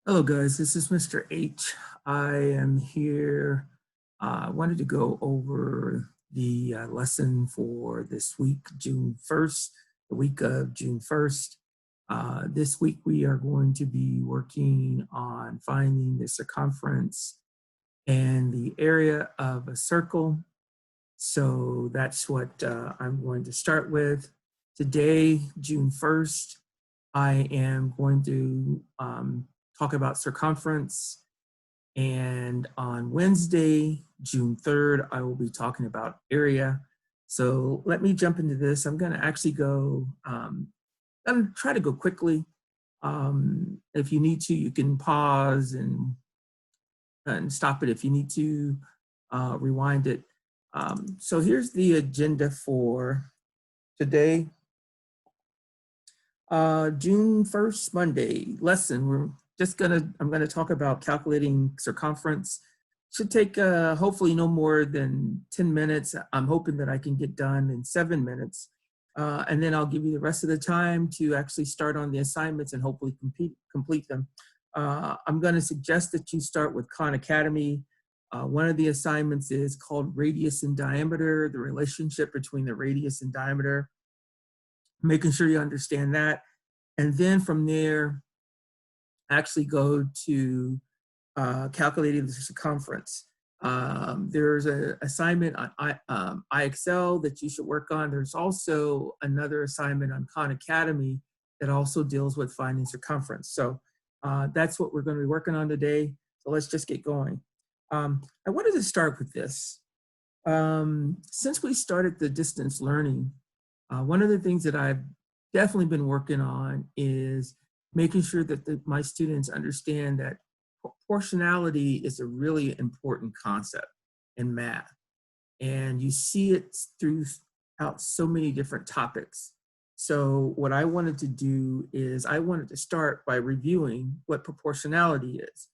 Hello guys, this is Mr. H. I am here. I wanted to go over the lesson for this week, June 1st, the week of June 1st. This week we are going to be working on finding the circumference and the area of a circle. So that's what I'm going to start with. Today, June 1st, I am going to talk about circumference. And on Wednesday, June 3rd, I will be talking about area. So let me jump into this. I'm going to actually go, I'm going to try to go quickly. If you need to, you can pause and stop it if you need to, rewind it. So here's the agenda for today. June 1st, Monday, lesson. I'm gonna talk about calculating circumference. Should take hopefully no more than 10 minutes. I'm hoping that I can get done in 7 minutes. And then I'll give you the rest of the time to actually start on the assignments and hopefully complete them. I'm gonna suggest that you start with Khan Academy. One of the assignments is called radius and diameter, the relationship between the radius and diameter. Making sure you understand that. And then from there, actually go to calculating the circumference. There's an assignment on IXL that you should work on. There's also another assignment on Khan Academy that also deals with finding circumference. So that's what we're going to be working on today. So let's just get going. I wanted to start with this. Since we started the distance learning, one of the things that I've definitely been working on is making sure that my students understand that proportionality is a really important concept in math. And you see it throughout so many different topics. So what I wanted to do is I wanted to start by reviewing what proportionality is.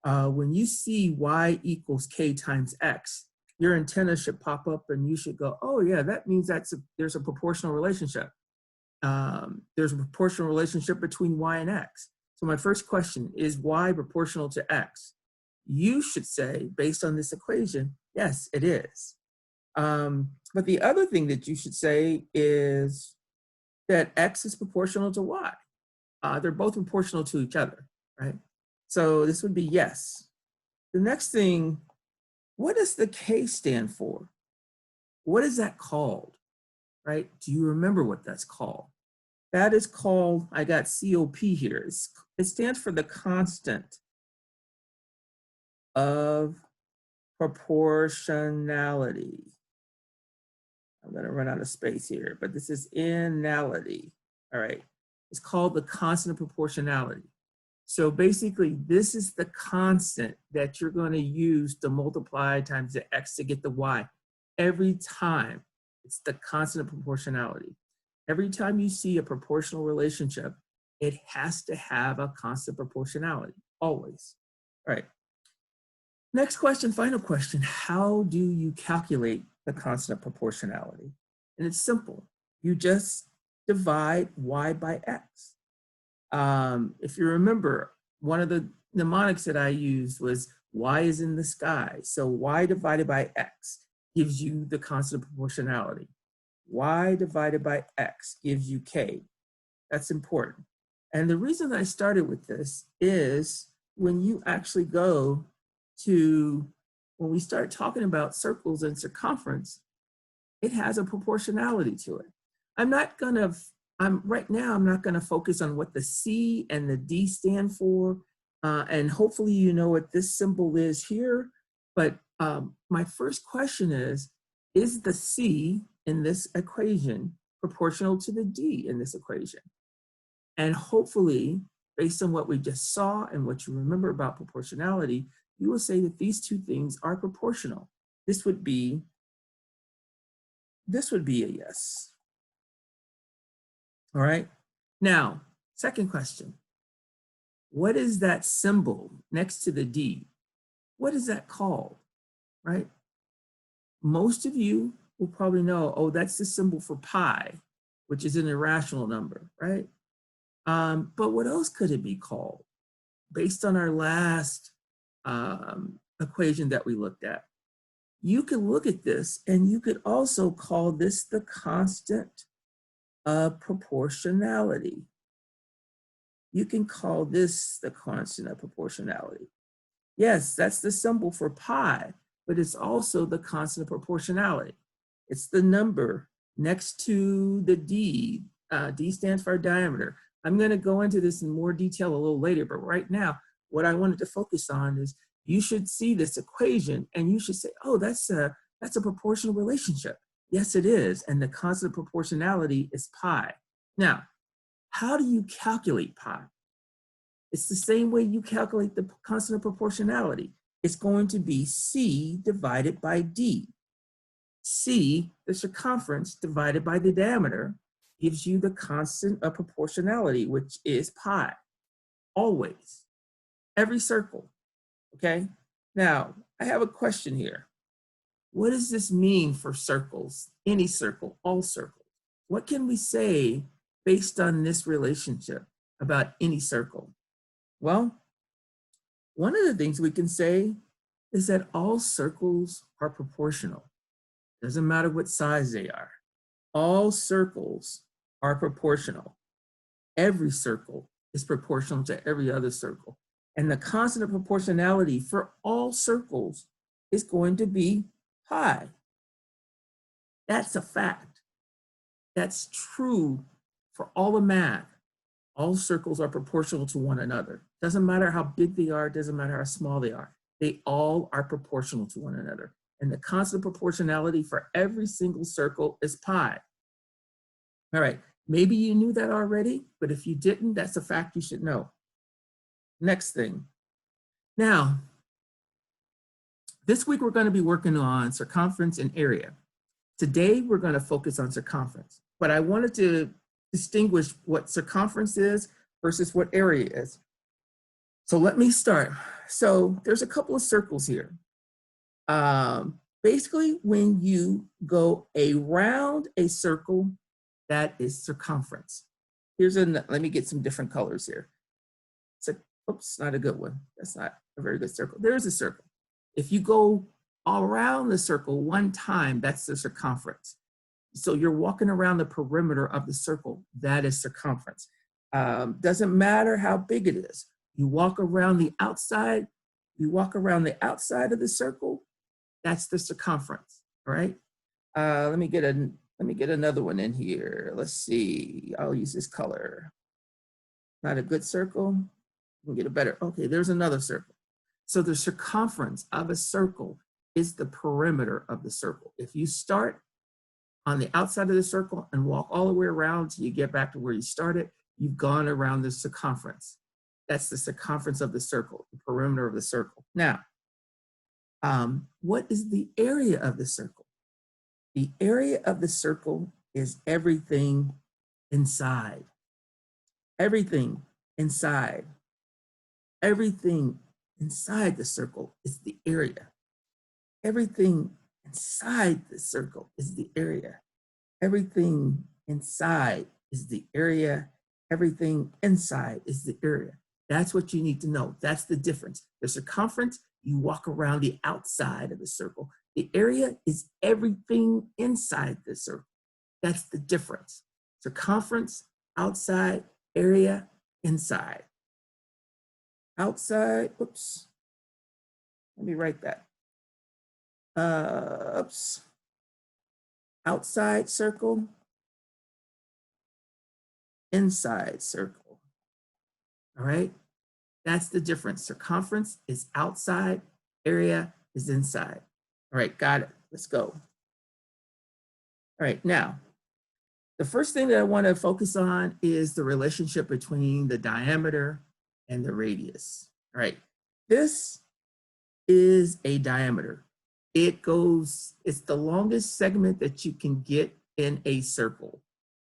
When you see y equals k times x, your antenna should pop up and you should go, oh yeah, that means there's a proportional relationship. There's a proportional relationship between y and x. So my first question, is y proportional to x? You should say, based on this equation, yes, it is. But the other thing that you should say is that x is proportional to y. They're both proportional to each other, right? So this would be yes. The next thing, what does the k stand for? What is that called, right? Do you remember what that's called? That is called, I got COP here. It stands for the constant of proportionality. I'm gonna run out of space here, but this is inality, all right? It's called the constant of proportionality. So basically, this is the constant that you're gonna use to multiply times the x to get the y. Every time, it's the constant of proportionality. Every time you see a proportional relationship, it has to have a constant proportionality, always. All right. Next question, final question. How do you calculate the constant proportionality? And it's simple. You just divide y by x. If you remember, one of the mnemonics that I used was y is in the sky. So y divided by x gives you the constant proportionality. Y divided by x gives you k. That's important. And the reason I started with this is when you actually go to, when we start talking about circles and circumference, it has a proportionality to it. Right now, I'm not gonna focus on what the C and the D stand for. And hopefully you know what this symbol is here. But my first question is the C in this equation proportional to the D in this equation? And hopefully, based on what we just saw and what you remember about proportionality, you will say that these two things are proportional. This would be a yes. All right. Now, second question. What is that symbol next to the D? What is that called, right? Most of you will probably know, oh, that's the symbol for pi, which is an irrational number, right? But what else could it be called? based on our last equation that we looked at, you could look at this and you could also call this the constant of proportionality. You can call this the constant of proportionality. Yes, that's the symbol for pi, but it's also the constant of proportionality. It's the number next to the d. D stands for diameter. I'm going to go into this in more detail a little later, but right now, what I wanted to focus on is you should see this equation and you should say, oh, that's a proportional relationship. Yes, it is. And the constant of proportionality is pi. Now, how do you calculate pi? It's the same way you calculate the constant of proportionality. It's going to be C divided by D. C, the circumference, divided by the diameter, gives you the constant of proportionality, which is pi, always, every circle, okay? Now, I have a question here. What does this mean for circles, any circle, all circles? What can we say based on this relationship about any circle? Well, one of the things we can say is that all circles are proportional. Doesn't matter what size they are. All circles are proportional. Every circle is proportional to every other circle. And the constant of proportionality for all circles is going to be pi. That's a fact. That's true for all the math. All circles are proportional to one another. Doesn't matter how big they are, doesn't matter how small they are. They all are proportional to one another. And the constant proportionality for every single circle is pi. All right, maybe you knew that already, but if you didn't, that's a fact you should know. Next thing. Now, this week we're going to be working on circumference and area. Today we're going to focus on circumference, but I wanted to distinguish what circumference is versus what area is. So let me start. So there's a couple of circles here. Basically, when you go around a circle, that is circumference. Let me get some different colors here. So, oops, not a good one. That's not a very good circle. There's a circle. If you go around the circle one time, that's the circumference. So you're walking around the perimeter of the circle, that is circumference. Doesn't matter how big it is. You walk around the outside of the circle, that's the circumference, all right? Let me get another one in here. Let's see, I'll use this color. Not a good circle, you can get a better, okay, there's another circle. So the circumference of a circle is the perimeter of the circle. If you start on the outside of the circle and walk all the way around till you get back to where you started, you've gone around the circumference. That's the circumference of the circle, the perimeter of the circle. Now, what is the area of the circle? The area of the circle is everything inside. Everything inside. Everything inside the circle is the area. Everything inside the circle is the area. Everything inside is the area. Everything inside is the area. That's what you need to know. That's the difference. The circumference, you walk around the outside of the circle. The area is everything inside the circle. That's the difference. Circumference, outside, area, inside. Outside, oops. Let me write that. Oops. Outside circle, inside circle. All right? That's the difference. Circumference is outside, area is inside. All right, got it. Let's go. All right, now, the first thing that I want to focus on is the relationship between the diameter and the radius. All right, this is a diameter. It's the longest segment that you can get in a circle,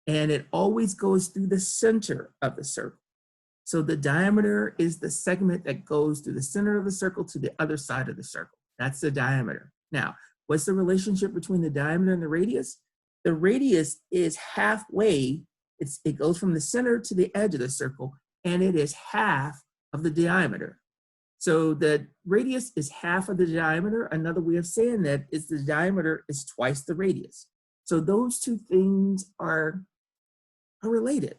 and it always goes through the center of the circle. So the diameter is the segment that goes through the center of the circle to the other side of the circle. That's the diameter. Now, what's the relationship between the diameter and the radius? The radius is halfway. It goes from the center to the edge of the circle, and it is half of the diameter. So the radius is half of the diameter. Another way of saying that is the diameter is twice the radius. So those two things are related.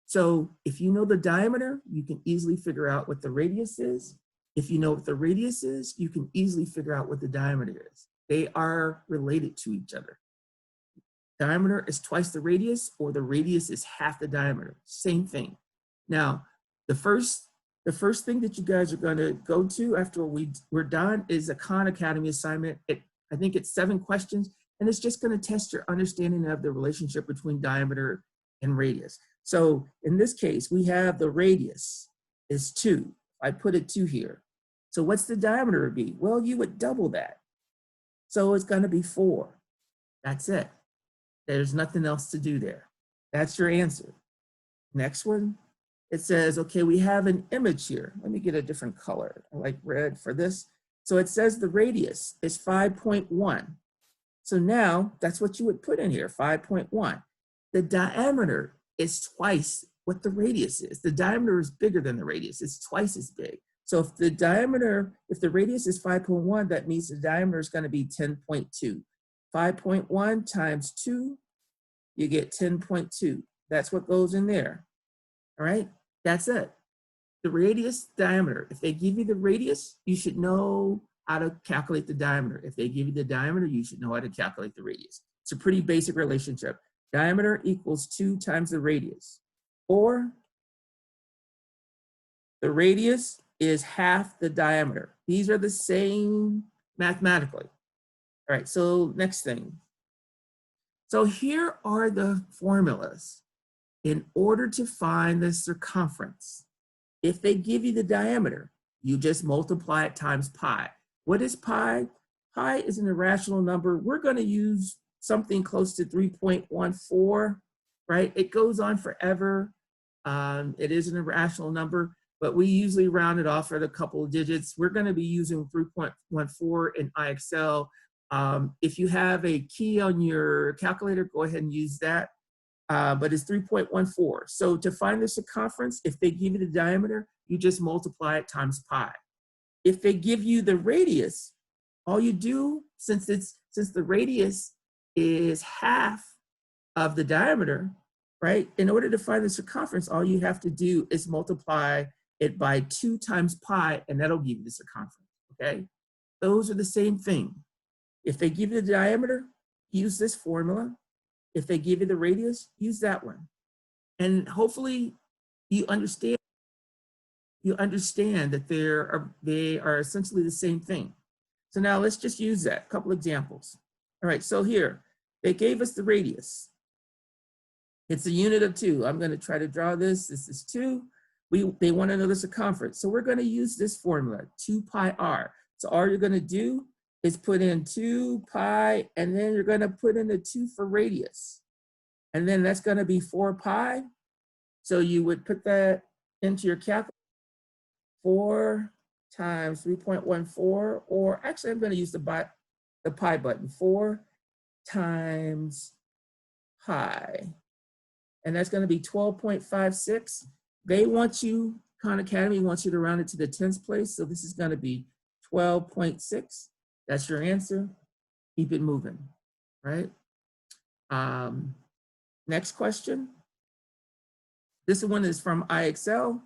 So if you know the diameter, you can easily figure out what the radius is. If you know what the radius is, you can easily figure out what the diameter is. They are related to each other. Diameter is twice the radius, or the radius is half the diameter. Same thing. Now, the first thing that you guys are going to go to after we're done is a Khan Academy assignment. I think it's 7 questions, and it's just going to test your understanding of the relationship between diameter and radius. So in this case, we have the radius is 2. I put it 2 here. So what's the diameter be? Well, you would double that. So it's going to be 4. That's it. There's nothing else to do there. That's your answer. Next one, it says, okay, we have an image here. Let me get a different color. I like red for this. So it says the radius is 5.1. So now that's what you would put in here, 5.1. The diameter is twice what the radius is. The diameter is bigger than the radius. It's twice as big. So if the radius is 5.1, that means the diameter is going to be 10.2. 5.1 times 2, you get 10.2. That's what goes in there. All right, that's it. The radius, diameter. If they give you the radius, you should know how to calculate the diameter. If they give you the diameter, you should know how to calculate the radius. It's a pretty basic relationship. Diameter equals 2 times the radius. Or the radius is half the diameter. These are the same mathematically. All right, so next thing. So here are the formulas in order to find the circumference. If they give you the diameter, you just multiply it times pi. What is pi? Pi is an irrational number. We're going to use something close to 3.14, right? It goes on forever. It is an irrational number, but we usually round it off at a couple of digits. We're going to be using 3.14 in IXL. If you have a key on your calculator, go ahead and use that. But it's 3.14. So to find the circumference, if they give you the diameter, you just multiply it times pi. If they give you the radius, all you do, since the radius is half of the diameter, right? In order to find the circumference, all you have to do is multiply it by 2 times pi, and that'll give you the circumference, okay? Those are the same thing. If they give you the diameter, use this formula. If they give you the radius, use that one. And hopefully you understand that they are essentially the same thing. So now let's just use that, a couple examples. All right, so here, they gave us the radius. It's a unit of 2. I'm gonna try to draw this. This is 2. They want to know the circumference. So we're gonna use this formula, 2 pi r. So all you're gonna do is put in 2 pi, and then you're gonna put in the 2 for radius. And then that's gonna be 4 pi. So you would put that into your calculator. 4 times 3.14, or actually I'm gonna use the pi button, 4 times pi. And that's gonna be 12.56. They want you, Khan Academy wants you to round it to the 10th place. So this is gonna be 12.6. That's your answer. Keep it moving, right? Next question. This one is from IXL.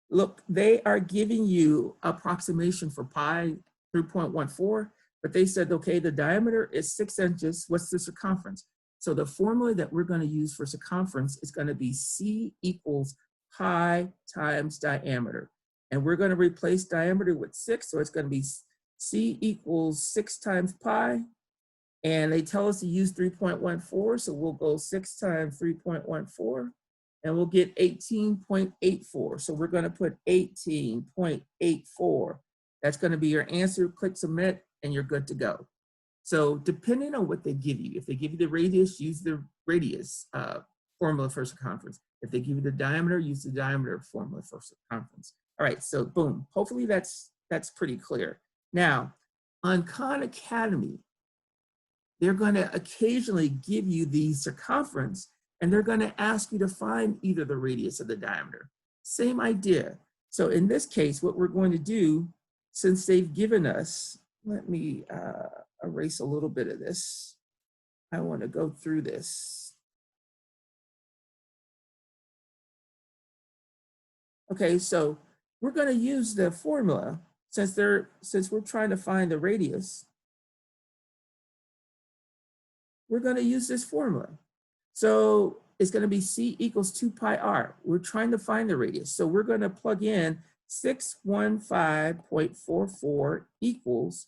Look, they are giving you approximation for pi 3.14, but they said, okay, the diameter is 6 inches. What's the circumference? So the formula that we're going to use for circumference is going to be C equals pi times diameter. And we're going to replace diameter with 6, so it's going to be C equals 6 times pi. And they tell us to use 3.14, so we'll go 6 times 3.14. And we'll get 18.84. So we're going to put 18.84. That's going to be your answer. Click submit, and you're good to go. So depending on what they give you, if they give you the radius, use the radius formula for circumference. If they give you the diameter, use the diameter formula for circumference. All right, so boom. Hopefully that's pretty clear. Now, on Khan Academy, they're going to occasionally give you the circumference, and they're going to ask you to find either the radius or the diameter. Same idea. So in this case, what we're going to do, since they've given us, let me erase a little bit of this. I want to go through this. Okay, so we're going to use the formula since we're trying to find the radius. We're going to use this formula. So it's going to be C equals 2 pi r. We're trying to find the radius. So we're going to plug in 615.44 equals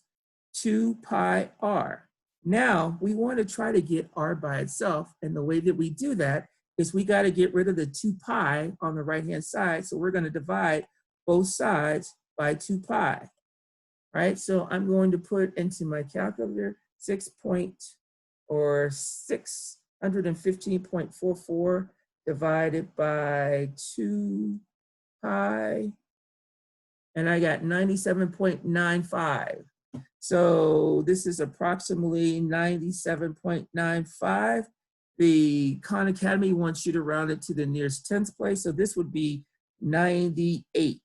2 pi r. Now we want to try to get r by itself. And the way that we do that is we got to get rid of the 2 pi on the right-hand side. So we're going to divide both sides by 2 pi. Right? So I'm going to put into my calculator 615.44 divided by 2 pi, and I got 97.95. So this is approximately 97.95. The Khan Academy wants you to round it to the nearest 10th place, so this would be 98.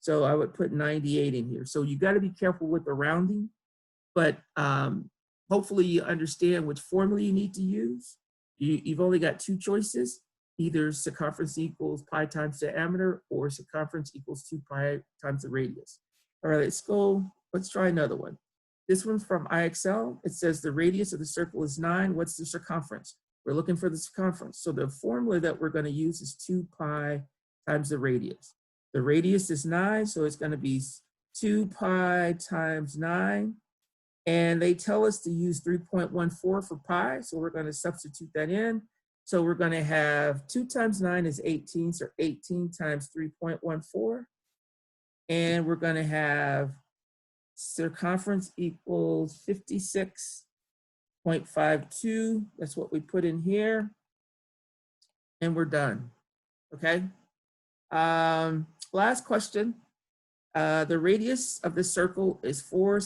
So I would put 98 in here. So you got to be careful with the rounding, but hopefully you understand which formula you need to use. You've only got two choices, either circumference equals pi times diameter or circumference equals 2 pi times the radius. All right, let's try another one. This one's from IXL. It says the radius of the circle is 9. What's the circumference? We're looking for the circumference. So the formula that we're going to use is 2 pi times the radius. The radius is 9, so it's going to be 2 pi times 9. And they tell us to use 3.14 for pi, so we're going to substitute that in. So we're going to have 2 times 9 is 18, so 18 times 3.14. And we're going to have circumference equals 56.52. That's what we put in here. And we're done. Okay. Last question. The radius of the circle is 4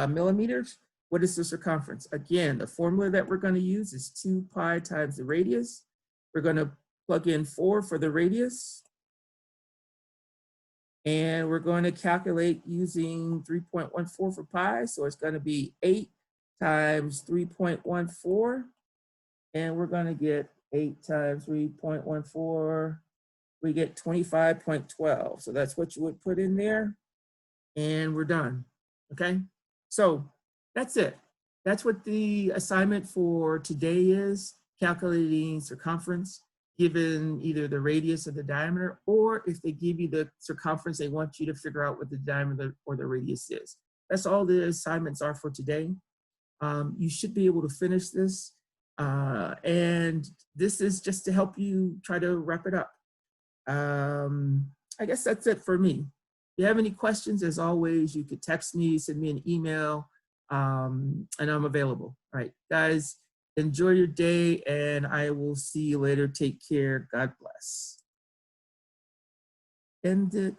millimeters. What is the circumference? Again, the formula that we're going to use is 2 pi times the radius. We're going to plug in 4 for the radius. And we're going to calculate using 3.14 for pi. So it's going to be 8 times 3.14. And we're going to get 8 times 3.14. We get 25.12. So that's what you would put in there. And we're done. Okay. So that's it. That's what the assignment for today is, calculating circumference given either the radius or the diameter, or if they give you the circumference, they want you to figure out what the diameter or the radius is. That's all the assignments are for today. You should be able to finish this. And this is just to help you try to wrap it up. I guess that's it for me. If you have any questions, as always, you could text me, send me an email, and I'm available. All right, guys, enjoy your day, and I will see you later. Take care. God bless. End it.